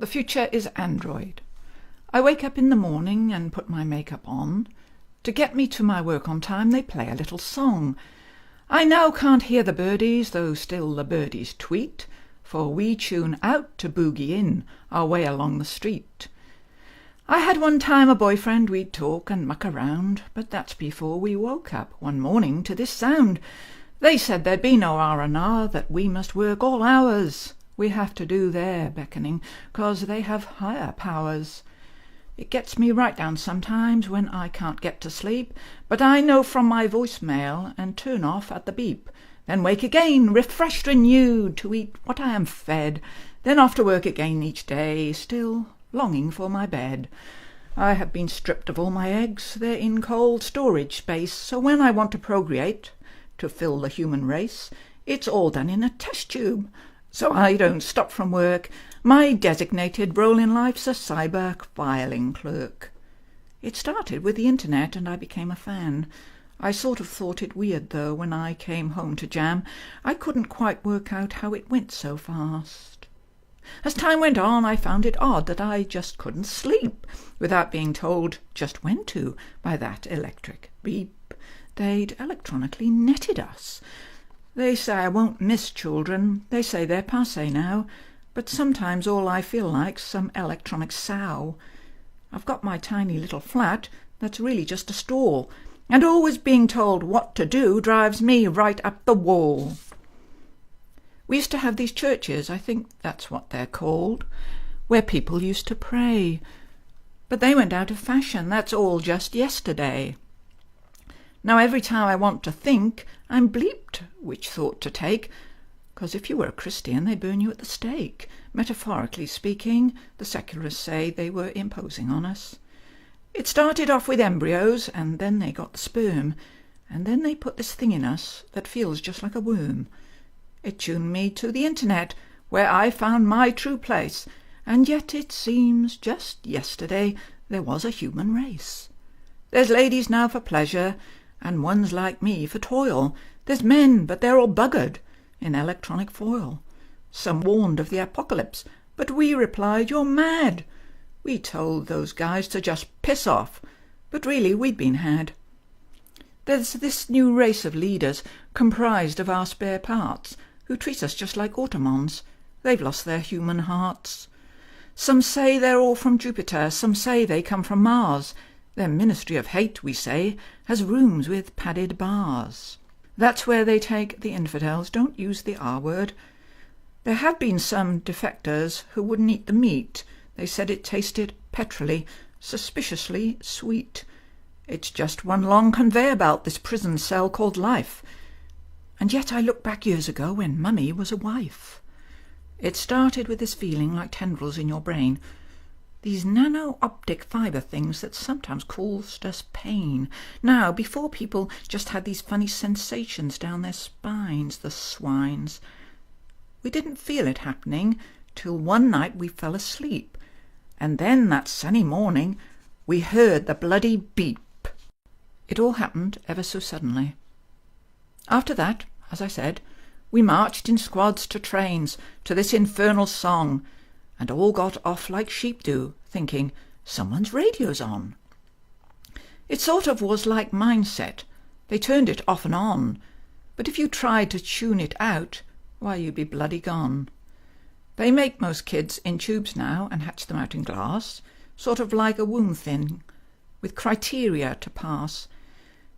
The future is Android. I wake up in the morning and put my makeup on. To get me to my work on time, they play a little song. I now can't hear the birdies, though still the birdies tweet, for we tune out to boogie in our way along the street. I had one time a boyfriend, we'd talk and muck around, but that's before we woke up one morning to this sound. They said there'd be no R&R, that we must work all hours. We have to do their beckoning, 'cause they have higher powers. It gets me right down sometimes when I can't get to sleep, but I know from my voicemail and turn off at the beep, then wake again, refreshed, renewed, to eat what I am fed, then off to work again each day, still longing for my bed. I have been stripped of all my eggs, they're in cold storage space, so when I want to procreate, to fill the human race, it's all done in a test tube. So I don't stop from work. My designated role in life's a cyber filing clerk. It started with the internet and I became a fan. I sort of thought it weird though when I came home to jam. I couldn't quite work out how it went so fast. As time went on, I found it odd that I just couldn't sleep without being told just when to by that electric beep. They'd electronically netted us. They say I won't miss children, they say they're passé now, but sometimes all I feel like's some electronic sow. I've got my tiny little flat that's really just a stall, and always being told what to do drives me right up the wall. We used to have these churches, I think that's what they're called, where people used to pray. But they went out of fashion, that's all just yesterday. Now every time I want to think, I'm bleeped which thought to take, 'cause if you were a Christian they'd burn you at the stake. Metaphorically speaking, the secularists say they were imposing on us. It started off with embryos, and then they got the sperm, and then they put this thing in us that feels just like a worm. It tuned me to the internet, where I found my true place, and yet it seems just yesterday there was a human race. There's ladies now for pleasure, and ones like me for toil. There's men, but they're all buggered in electronic foil. Some warned of the apocalypse, but we replied, "You're mad." We told those guys to just piss off, but really we'd been had. There's this new race of leaders comprised of our spare parts, who treat us just like Automons. They've lost their human hearts. Some say they're all from Jupiter, some say they come from Mars. Their ministry of hate, we say, has rooms with padded bars. That's where they take the infidels, don't use the R word. There have been some defectors who wouldn't eat the meat. They said it tasted petrolly, suspiciously sweet. It's just one long conveyor belt, this prison cell called life. And yet I look back years ago when Mummy was a wife. It started with this feeling like tendrils in your brain, these nano-optic fibre things that sometimes caused us pain. Now, before people just had these funny sensations down their spines, the swines. We didn't feel it happening till one night we fell asleep, and then that sunny morning we heard the bloody beep. It all happened ever so suddenly. After that, as I said, we marched in squads to trains to this infernal song, and all got off like sheep do, thinking, someone's radio's on. It sort of was like mindset. They turned it off and on, but if you tried to tune it out, why, you'd be bloody gone. They make most kids in tubes now and hatch them out in glass, sort of like a womb thing, with criteria to pass.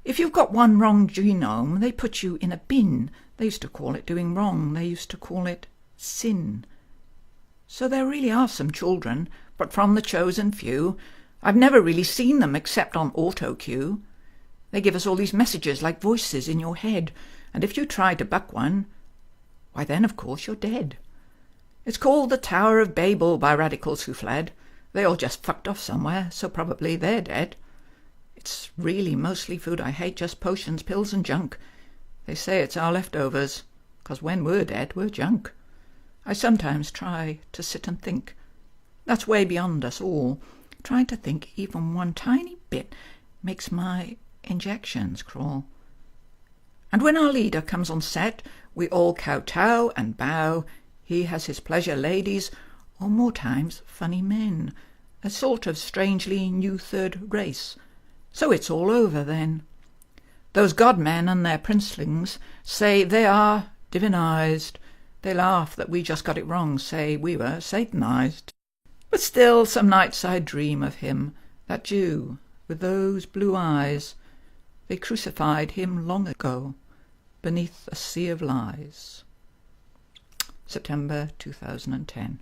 If you've got one wrong genome, they put you in a bin. They used to call it doing wrong. They used to call it sin. So there really are some children, but from the chosen few. I've never really seen them except on auto cue. They give us all these messages like voices in your head, and if you try to buck one, why then of course you're dead. It's called the Tower of Babel by radicals who fled. They all just fucked off somewhere, so probably they're dead. It's really mostly food I hate, just potions, pills and junk. They say it's our leftovers, 'cause when we're dead, we're junk. I sometimes try to sit and think. That's way beyond us all. Trying to think even one tiny bit makes my injections crawl. And when our leader comes on set, we all kowtow and bow. He has his pleasure, ladies, or more times funny men, a sort of strangely new third race. So it's all over then. Those god-men and their princelings say they are divinized. They laugh that we just got it wrong, say we were satanized. But still some nights I dream of him, that Jew with those blue eyes. They crucified him long ago beneath a sea of lies. September 2010.